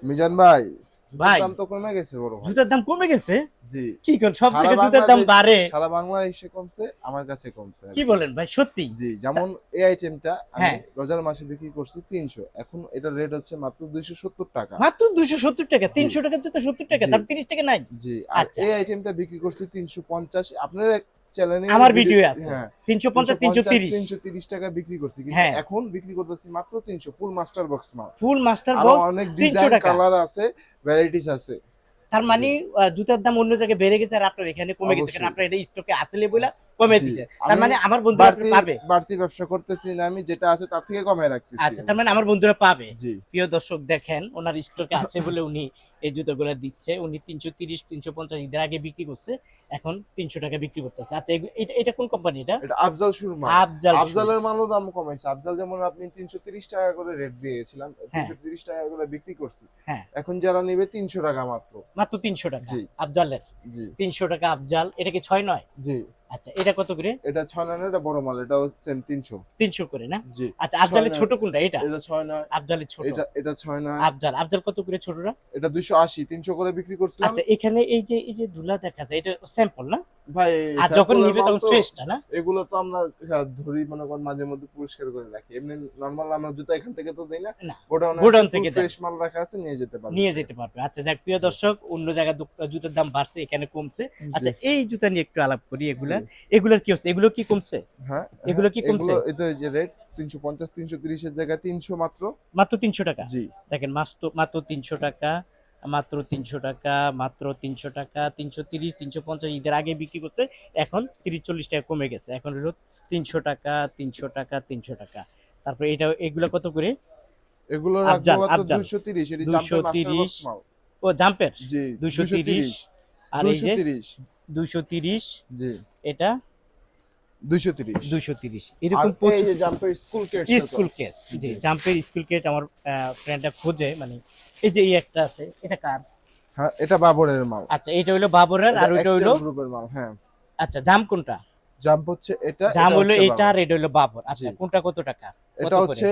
মিজান ভাই, জুতার ভাই দাম তো কমে গেছে বড় ভাই। জুতার দাম কমে গেছে? জি, কি কোন সব সারা জায়গায় জুতার দাম বাংলাদেশ, বাড়ে? সারা বাংলাদেশে কমছে, আমার কাছে কমছে আর কি কি। বলেন ভাই সত্যি? জি, যেমন এই আইটেমটা আমি হ্যাঁ, রোজার মাসে বিক্রি করছি 300, এখন এটার রেট হচ্ছে মাত্র 270 টাকা। মাত্র 270 টাকা। জি 300 টাকার জুতা 70 টাকা, জি তার 30 টাকা নাই। জি, আর আচ্ছা, এই আইটেমটা বিক্রি করছি 350। আপনার চ্যানেলে আমার ভিডিও, ভিডিও আছে হ্যাঁ, 350 350 330। 330 টাকা বিক্রি করছি, কিন্তু হ্যাঁ, এখন বিক্রি করতেছি মাত্র 300, ফুল মাস্টার বক্স মাল। ফুল মাস্টার আরো বক্স অনেক 300 ডিজাইন, টাকা। কালার আছে, ভ্যারাইটিস আছে। তার জি মানে জুতার দাম অন্য জায়গায় বেড়ে গেছে আর আপনার এখানে কমে গেছে, কারণ অবশ্যই। আপনার এটা স্টকে আসলে বলে কমে জি, দিছে। তার আমি মানে আমার বন্ধুরা আপনার বাড়তি পাবে। বাড়তি ব্যবসা করতেছি না, আমি যেটা আছে তার থেকে কমায় রাখতেছি আচ্ছা, তার মানে অবশ্যই। আমার বন্ধুরা পাবে। জি প্রিয় দর্শক দেখেন, ওনার স্টকে আছে বলে উনি এই জুতোগুলো দিচ্ছে। উনি 330 350 ঈদের আগে বিক্রি করছে, এখন 300 টাকা বিক্রি করতেছে। আচ্ছা, এটা এটা কোন কোম্পানি এটা? এটা আফজাল শুর মাল। আফজাল শুজ। আফজালের মালও দাম কমাইছে। আফজাল যেমন আপনি 330 টাকা করে রেট দিয়েছিলাম, হ্যাঁ 330 টাকা করে বিক্রি করছি, হ্যাঁ, এখন যারা নেবে 300 টাকা মাত্র। মাত্র 300 টাকা জি আফজালের। জি 300 টাকা আফজাল, এটা কি 6-9? জি, আচ্ছা, এটা কত করে? এটা 6 9, এটা বড় মাল, এটাও সেম 300। 300 করে না? জি, আচ্ছা, 6 আফজালের 9, ছোট কোনটা এটা? এটা 6 9, আফজালের ছোট। এটা 6 9, আফজাল, আফজাল কত করে ছোটরা? এটা 280, 300 করে বিক্রি করছিলাম। আচ্ছা, এখানে এই যে ধুলা দেখা যায়, এটা স্যাম্পল না? ভাই আর যখন স্যাম্পলের নিবে মাল তখন তো, ফ্রেশটা না? এগুলো তো আমরা ধরি মনে করেন মাঝে মধ্যে পরিষ্কার করে রাখি, এমনি নরমাল আমরা জুতা এখান থেকে তো দেই না, না, গোডাউনে আছে, গোডাউন ফুল থেকে দেন, ফ্রেশ মাল রাখা আছে, নিয়ে যেতে পারবে নিয়ে সে। যেতে পারবে। আচ্ছা যাক, প্রিয় জি দর্শক, অন্য জায়গায় জুতার দাম বাড়ছে, এখানে কমছে। জি আচ্ছা, এই জুতা নিয়ে একটু আলাপ করি। জি, এগুলার কি হচ্ছে? এগুলো কি কমছে? হ্যাঁ হ্যাঁ, এগুলো কি কমছে? এগুলো এই তো এই যে রেট 350 330 এর জায়গায় 300 মাত্র। মাত্র 300 টাকা। জি দেখেন, মাত্র 300 টাকা, মাত্র 300 টাকা, মাত্র 300 টাকা, 330 350 ঈদের আগে বিক্রি করছে, এখন 30 40 টাকা কমে গেছে, এখন হলো 300 টাকা 300 টাকা 300 টাকা। তারপরে এগুলো কত করে? এগুলো রাখবো আফজাল, মাত্র আফজাল 230, এটি জাম্পের মাস্টার 230। বক্স মাল। ও জাম্পের জি 230। 230, আর এই যে 230, 230, জি এটা 230। 230, আর এরকম এই প্রচুর। যে জাম্পের স্কুল কেটস তো। স্কুল কেস, জি জি, জাম্পের স্কুল কেট আমার ফ্রেন্ডটা খোঁজে, মানে এই যে এই একটা আছে, এটা কার? হ্যাঁ এটা বাবরের মাল, আচ্ছা, এটা হইলো বাবরের, এটা আর ওইটা এক্সচেঞ্জ হইলো। গ্রুপের মাল। হ্যাঁ, আচ্ছা, জাম কোনটা? জাম্প হচ্ছে এটা, জাম এটা হইলো হচ্ছে এইটা, বাবর। আর এটা হইলো বাবর। আচ্ছা, জি, কোনটা কত টাকা? কত এটা করে? হচ্ছে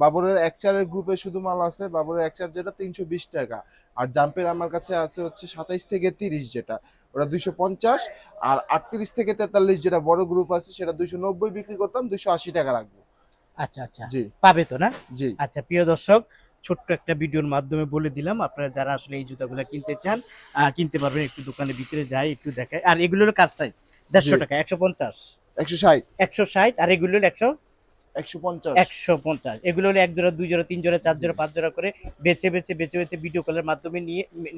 বাবরের একচারের গ্রুপে শুধু মাল আছে, বাবরের একচার যেটা 320 টাকা, আর জাম্পের আমার কাছে আছে হচ্ছে 27 থেকে 30, যেটা ওটা 250, আর 38 থেকে 43 যেটা বড় গ্রুপ আছে সেটা 290 বিক্রি করতাম, 280 টাকা রাখবো। আচ্ছা আচ্ছা, জি পাবে তো না? জি আচ্ছা, প্রিয় দর্শক, ছোট্ট একটা ভিডিওর মাধ্যমে বলে দিলাম, আপনারা যারা আসলে এই জুতাগুলো কিনতে চান কিনতে পারবেন। একটু দোকানের ভিতরে যাই, একটু দেখাই। আর এগুলোর কার সাইজ? জি, 150 টাকা, 150, 160, 160। আর এগুলো 150। 150। এগুলো হলো 1 জোড়া 2 জোড়া 3 জোড়া 4 জি জোড়া 5 জোড়া করে বেছে বেছে বেছে বেছে ভিডিও কলের মাধ্যমে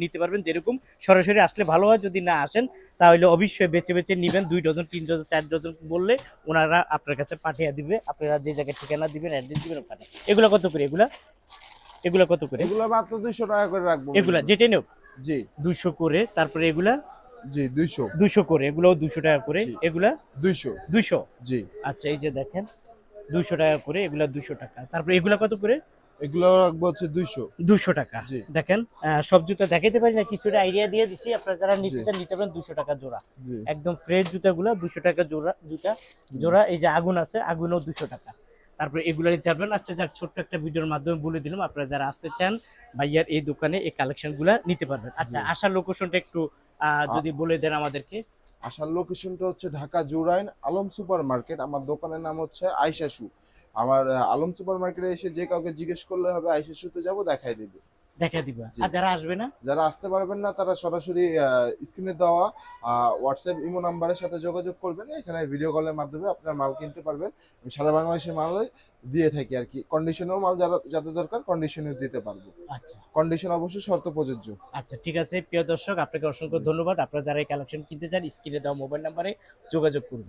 নিতে পারবেন। যেরকম সরাসরি আসলে ভালো হয়, যদি না আসেন তাহলে অবশ্যই বেছে বেছে নিবেন। 2 ডজন 3 ডজন 4 ডজন বললে ওনারা আপনার কাছে পাঠিয়ে দিবে। আপনারা যে জায়গায় ঠিকানা দিবেন, অ্যাড্রেস দিবেন ওখানে। এগুলো কত করে? এগুলা কত করে? এগুলো মাত্র 200 টাকা করে রাখবো এগুলা মিনিমাম। যেটা নেব জি 200 করে। তারপরে এগুলা জি 200। 200 করে, এগুলোও 200 টাকা করে। জি এগুলা 200। 200। জি, আচ্ছা, এই যে দেখেন 200 টাকা করে, এগুলা 200 টাকা। তারপরে এগুলা কত করে? এগুলো রাখবো হচ্ছে 200। 200 টাকা। জি দেখেন, সব জুতা দেখাইতে পারি না, কিছুটা আইডিয়া দিয়ে দিছি। আপনারা যারা জি নিতে চান নিতে পারেন। 200 টাকা জোড়া, জি একদম ফ্রেশ জুতাগুলা 200 টাকা জোড়া। জোড়া। এই যে আগুন আছে, আগুনও 200 টাকা। তারপরে এগুলো নিতে পারবেন। আচ্ছা যাক, ছোট্ট একটা ভিডিওর মাধ্যমে বলে দিলাম, আপনারা যারা আসতে চান ভাইয়ার এই দোকানে এই কালেকশনগুলা নিতে পারবেন। আচ্ছা, জি। আসার লোকেশনটা একটু যদি বলে দেন আমাদেরকে। আসার লোকেশনটা হচ্ছে ঢাকা জুরাইন আলম সুপার মার্কেট, আমার দোকানের নাম হচ্ছে আয়শা শু। আমার আলম সুপার মার্কেটে এসে যে কাউকে জিজ্ঞেস করলে হবে আয়শা শুতে যাবো, দেখাই দিবে। দেখা দিবা। জি, আর যারা আসবে না? যারা আসতে পারবেন না তারা সরাসরি স্ক্রিনে দেওয়া হোয়াটসঅ্যাপ ইমো নাম্বারের সাথে যোগাযোগ করবেন, এখানে ভিডিও কলের মাধ্যমে আপনার মাল কিনতে পারবেন। আমি সারা বাংলাদেশে মাল দিয়ে থাকি আর কি, কন্ডিশনেও মাল যারা যাদের দরকার কন্ডিশনেও দিতে পারবো। আচ্ছা কন্ডিশন অবশ্যই শর্ত প্রযোজ্য। আচ্ছা, ঠিক আছে। প্রিয় দর্শক, আপনাকে অসংখ্য জি। ধন্যবাদ। আপনারা যারা এই কালেকশন কিনতে চান, স্ক্রিনে দেওয়া মোবাইল নাম্বারে যোগাযোগ করুন।